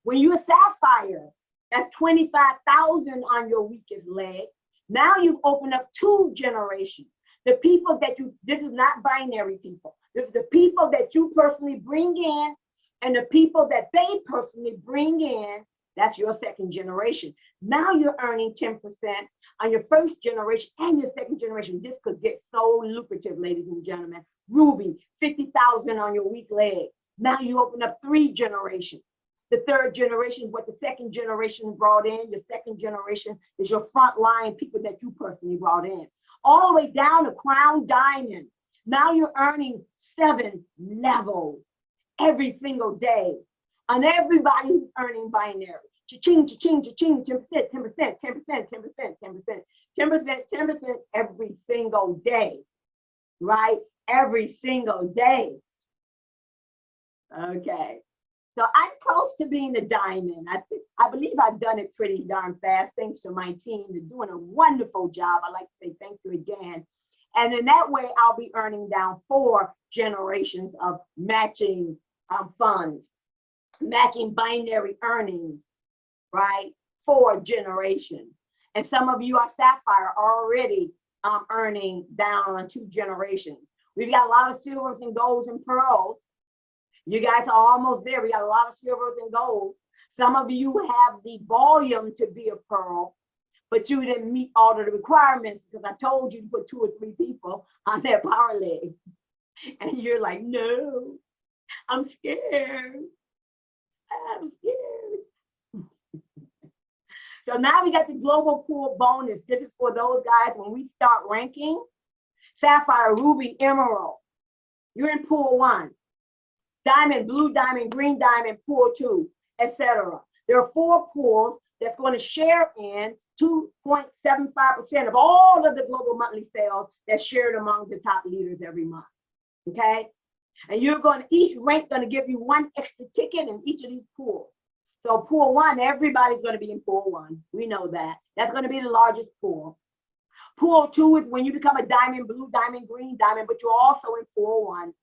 When you're a sapphire, that's 25,000 on your weakest leg. Now you've opened up 2 generations. The people that this is not binary people. This is the people that you personally bring in and the people that they personally bring in That's your second generation. Now you're earning 10% on your first generation and your second generation. This could get so lucrative, ladies and gentlemen. Ruby, 50,000 on your weak leg. Now you open up 3 generations. The third generation is what the second generation brought in. Your second generation is your frontline people that you personally brought in. All the way down to Crown Diamond. Now you're earning 7 levels every single day on everybody who's earning binary. Cha-ching, cha-ching, cha-ching, 10%, 10%, 10%, 10%, 10%, 10%, 10% every single day, right? Every single day. Okay. So I'm close to being a diamond. I believe I've done it pretty darn fast. Thanks to my team. They're doing a wonderful job. I'd like to say thank you again. And in that way, I'll be earning down 4 generations of matching funds, matching binary earnings, right? 4 generations. And some of you are Sapphire already earning down on 2 generations. We've got a lot of silvers and golds and pearls. You guys are almost there. We got a lot of silvers and golds. Some of you have the volume to be a pearl, but you didn't meet all of the requirements because I told you to put 2 or 3 people on their power leg. And you're like, no, I'm scared. I'm scared. So now we got the global pool bonus. This is for those guys when we start ranking. Sapphire, Ruby, Emerald. You're in pool 1. Diamond, blue diamond, green diamond, pool 2, etc. There are 4 pools that's going to share in 2.75% of all of the global monthly sales that's shared among the top leaders every month. Okay? And you're going to, each rank going to give you 1 extra ticket in each of these pools. So pool 1, everybody's going to be in pool 1. We know that. That's going to be the largest pool. Pool 2 is when you become a diamond, blue diamond, green diamond, but you're also in pool 1.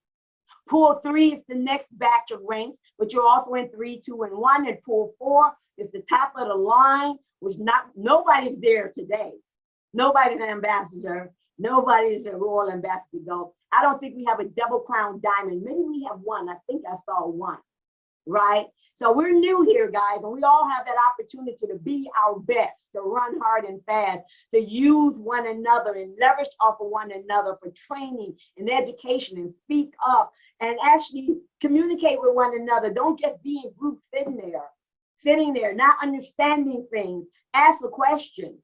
Pool 3 is the next batch of ranks, but you're also in 3, 2, and 1. And pool 4 is the top of the line, which nobody's there today. Nobody's an ambassador. Nobody is a royal ambassador. Go. I don't think we have a double crown diamond. Maybe we have 1. I think I saw 1, right? So we're new here, guys, and we all have that opportunity to be our best, to run hard and fast, to use one another and leverage off of one another for training and education and speak up and actually communicate with one another. Don't just be in groups sitting there, not understanding things. Ask a question,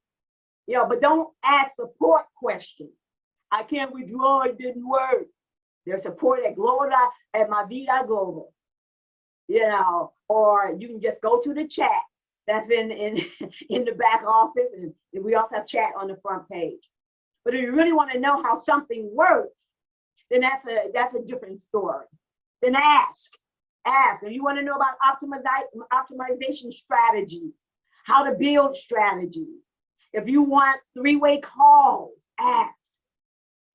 but don't ask support questions. I can't withdraw, it didn't work. There's support at Mavie Global. Or you can just go to the chat that's in the back office, and we also have chat on the front page. But if you really want to know how something works, then that's a different story. Then ask. If you want to know about optimization strategies, how to build strategies. If you want 3-way calls, ask.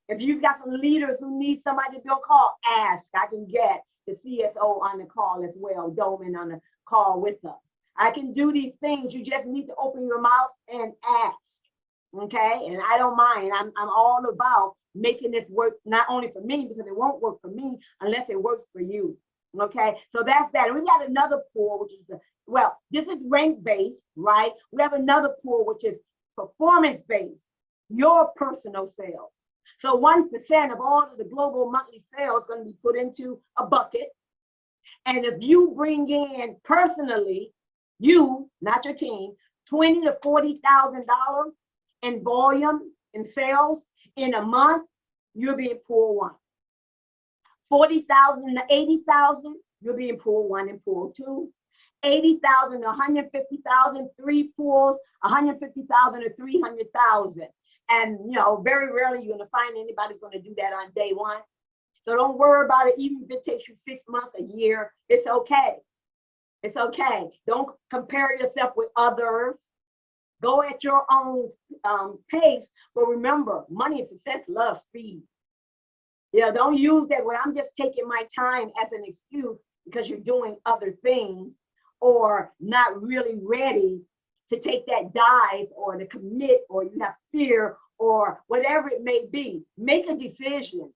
If you've got some leaders who need somebody to build a call, ask. I can get the CSO on the call as well, Doman on the call with us. I can do these things. You just need to open your mouth and ask, okay? And I don't mind. I'm all about making this work, not only for me, because it won't work for me unless it works for you, okay? So that's that. And we got another pool, which is, this is rank-based, right? We have another pool, which is performance-based, your personal sales. So 1% of all of the global monthly sales is going to be put into a bucket. And if you bring in personally, you, not your team, $20,000 to $40,000 in volume in sales in a month, you'll be in pool 1. 40,000 to 80,000, you'll be in pool 1 and pool 2. 80,000 to 150,000, 3 pools, 150,000 to 300,000. And, very rarely you're going to find anybody's going to do that on day 1. So don't worry about it. Even if it takes you 6 months, a year, it's okay. It's okay. Don't compare yourself with others. Go at your own pace. But remember, money and success love speed. Don't use that when I'm just taking my time as an excuse because you're doing other things or not really ready to take that dive or to commit, or you have fear or whatever it may be. Make a decision.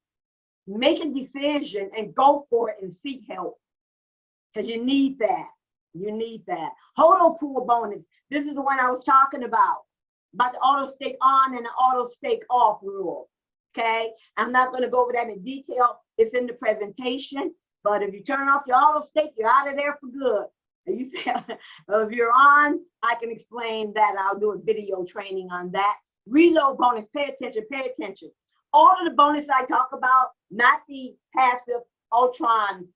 Make a decision and go for it and seek help because you need that. You need that. Hodl pool bonus. This is the one I was talking about the auto stake on and the auto stake off rule. Okay, I'm not going to go over that in detail. It's in the presentation. But if you turn off your auto stake, you're out of there for good. And you say, if you're on, I can explain that. I'll do a video training on that. Reload bonus. Pay attention. Pay attention. All of the bonuses I talk about, not the passive Ultron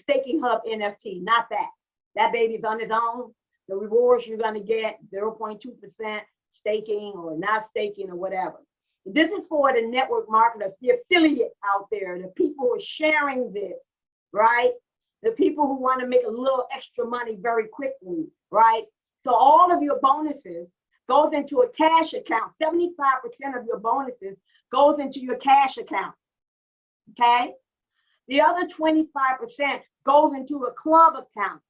staking hub NFT, not that. That baby's on its own. The rewards you're going to get 0.2% staking or not staking or whatever. This is for the network marketers, the affiliate out there, the people who are sharing this, right? The people who want to make a little extra money very quickly, right? So all of your bonuses goes into a cash account. 75% of your bonuses goes into your cash account, okay? The other 25% goes into a club account.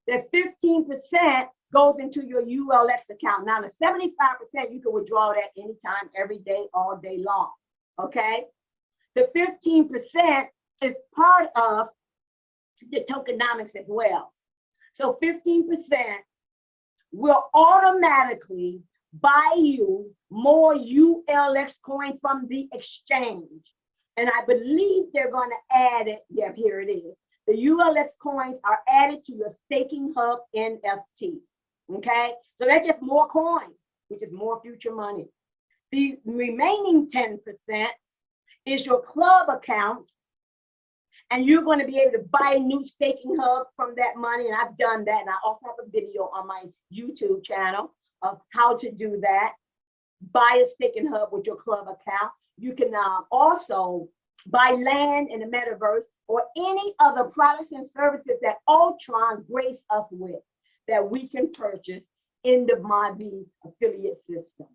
The 15% goes into your ULX account. Now the 75%, you can withdraw that anytime, every day, all day long, okay? The 15% is part of the tokenomics as well. So 15% will automatically buy you more ULX coin from the exchange. And I believe they're going to add it. Yeah, here it is. The ULX coins are added to your staking hub NFT. Okay, so that's just more coins, which is more future money. The remaining 10% is your club account, and you're going to be able to buy a new staking hub from that money. And I've done that, and I also have a video on my YouTube channel of how to do that. Buy a staking hub with your club account. You can also buy land in the metaverse or any other products and services that Ultron grace us with, that we can purchase in the Mavie affiliate system.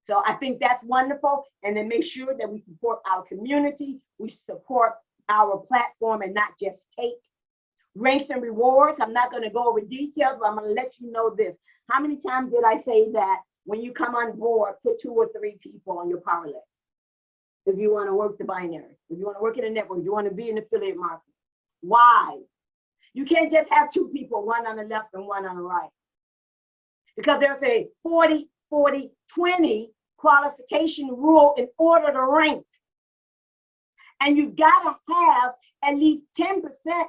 So I think that's wonderful. And then make sure that we support our community, we support our platform and not just take. Ranks and rewards, I'm not going to go over details, but I'm going to let you know this. How many times did I say that when you come on board, put 2 or 3 people on your power list? If you want to work the binary, if you want to work in a network, you want to be an affiliate market. Why? You can't just have 2 people, one on the left and one on the right. Because there's a 40, 40, 20 qualification rule in order to rank. And you've got to have at least 10%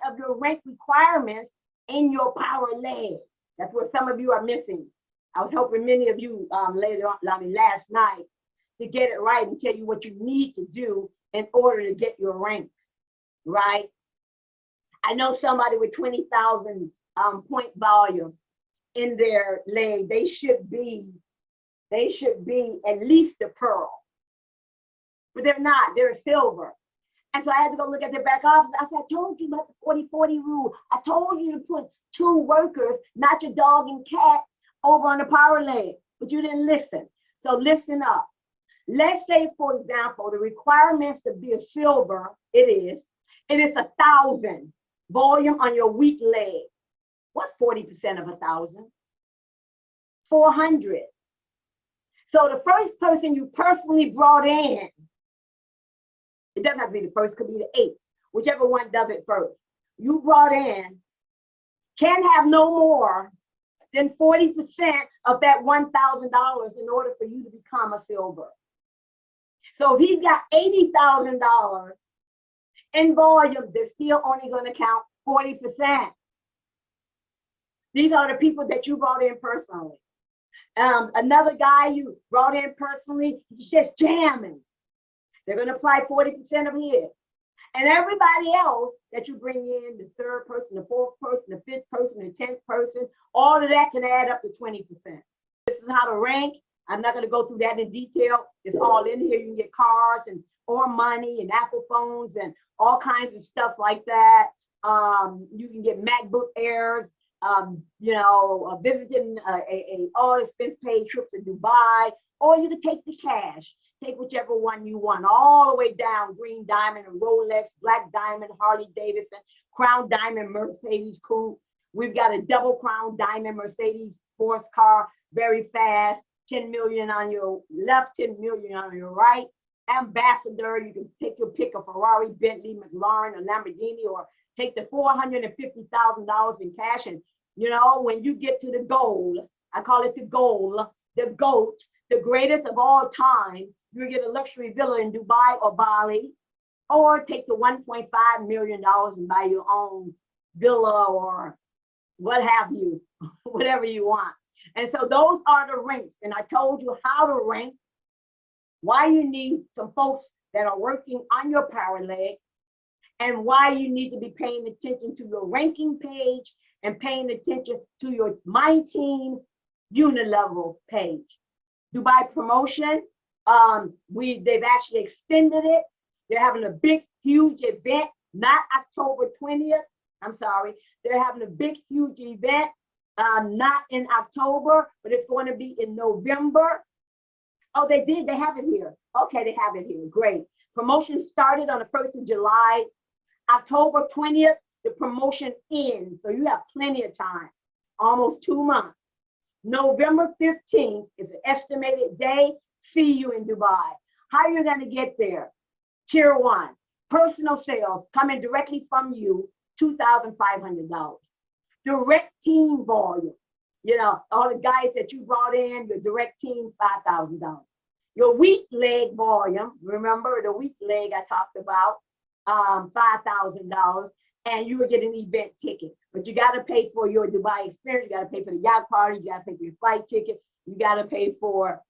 of your rank requirements in your power leg. That's what some of you are missing. I was helping many of you later on, last night, to get it right and tell you what you need to do in order to get your ranks, right? I know somebody with 20,000 point volume in their leg, they should be at least a pearl, but they're not, they're a silver. And so I had to go look at their back office. I said, I told you about the 40-40 rule. I told you to put 2 workers, not your dog and cat, over on the power leg, but you didn't listen. So listen up. Let's say, for example, the requirements to be a silver, it is 1,000 volume on your weak leg. What's 40% of 1,000? 400. So the first person you personally brought in, it doesn't have to be the first, could be the 8th, whichever one does it first. You brought in, can't have no more than 40% of that $1,000 in order for you to become a silver. So if he's got $80,000 in volume, they're still only going to count 40%. These are the people that you brought in personally. Another guy you brought in personally, he's just jamming. They're going to apply 40% of his. And everybody else that you bring in, the 3rd person, the 4th person, the 5th person, the 10th person, all of that can add up to 20%. This is how to rank. I'm not going to go through that in detail. It's all in here. You can get cars and or money and Apple phones and all kinds of stuff like that. You can get MacBook Airs, you know, visiting a all expense paid trip to Dubai, or you can take the cash. Take whichever one you want, all the way down, green diamond, Rolex, black diamond, Harley Davidson, crown diamond, Mercedes coupe. We've got a double crown diamond Mercedes sports car, very fast, 10 million on your left, 10 million on your right. Ambassador, you can take your pick, a Ferrari, Bentley, McLaren, a Lamborghini, or take the $450,000 in cash, and you know, when you get to the goal, I call it the goal, the GOAT, the greatest of all time, you get a luxury villa in Dubai or Bali, or take the $1.5 million and buy your own villa or what have you, whatever you want. And so those are the ranks. And I told you how to rank, why you need some folks that are working on your power leg, and why you need to be paying attention to your ranking page and paying attention to your My Team unilevel page. Dubai promotion, they've actually extended it. They're having a big, huge event, not October 20th. I'm sorry. They're having a big, huge event, not in October, but it's going to be in November. Oh, they did. They have it here. Okay, they have it here. Great. Promotion started on the 1st of July. October 20th, the promotion ends. So you have plenty of time, almost 2 months. November 15th is the estimated day. See you in Dubai. How are you going to get there? Tier 1, personal sales coming directly from you, $2,500. Direct team volume, you know, all the guys that you brought in, your direct team, $5,000. Your weak leg volume, remember the weak leg I talked about, $5,000, and you will get an event ticket. But you got to pay for your Dubai experience. You got to pay for the yacht party. You got to pay for your flight ticket. You got to pay for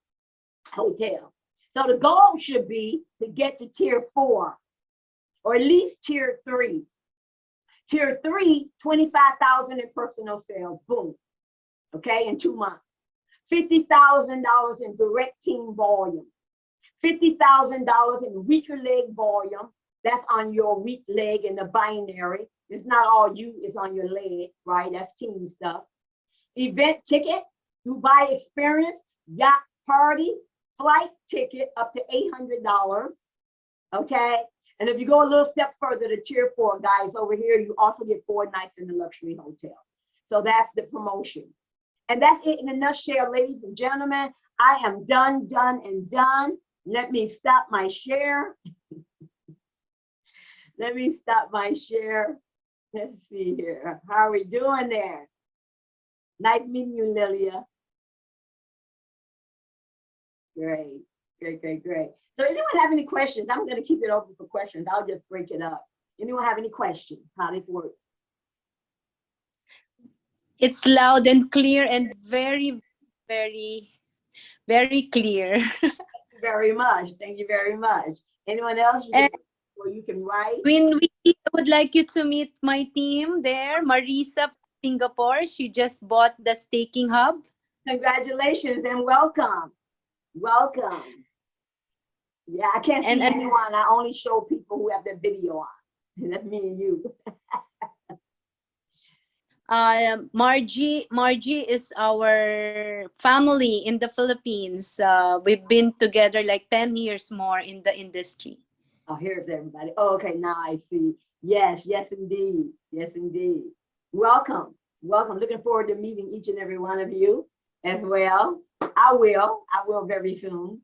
hotel. So the goal should be to get to tier 4, or at least tier 3. Tier 3, 25,000 in personal sales, boom. Okay, in 2 months. $50,000 in direct team volume. $50,000 in weaker leg volume. That's on your weak leg in the binary. It's not all you, it's on your leg, right? That's team stuff. Event ticket, Dubai experience, yacht party, flight ticket up to $800, okay? And if you go a little step further to tier 4, guys, over here, you also get 4 nights in the luxury hotel. So that's the promotion. And that's it in a nutshell, ladies and gentlemen. I am done, and done. Let me stop my share. Let me stop my share. Let's see here. How are we doing there? Nice meeting you, Lilia. Great, great, great, great. So anyone have any questions? I'm going to keep it open for questions. I'll just break it up. Anyone have any questions? How this works? It's loud and clear and very, very, very clear. Thank you very much. Thank you very much. Anyone else? Or you can write. When we would like you to meet my team there, Marisa, Singapore. She just bought the staking hub. Congratulations and welcome. Welcome. Yeah, I can't see anyone. I only show people who have their video on. And that's me and you. Margie is our family in the Philippines. We've been together like 10 years more in the industry. Oh, here's everybody. Oh, okay, now I see. Yes, yes, indeed. Yes, indeed. Welcome. Welcome. Looking forward to meeting each and every one of you as well. I will very soon.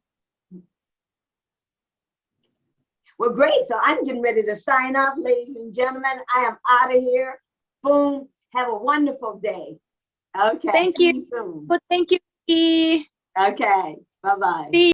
Well, great. So I'm getting ready to sign off, ladies and gentlemen. I am out of here. Boom. Have a wonderful day. Okay. Thank you. Soon. Thank you. Okay. Bye-bye. See you.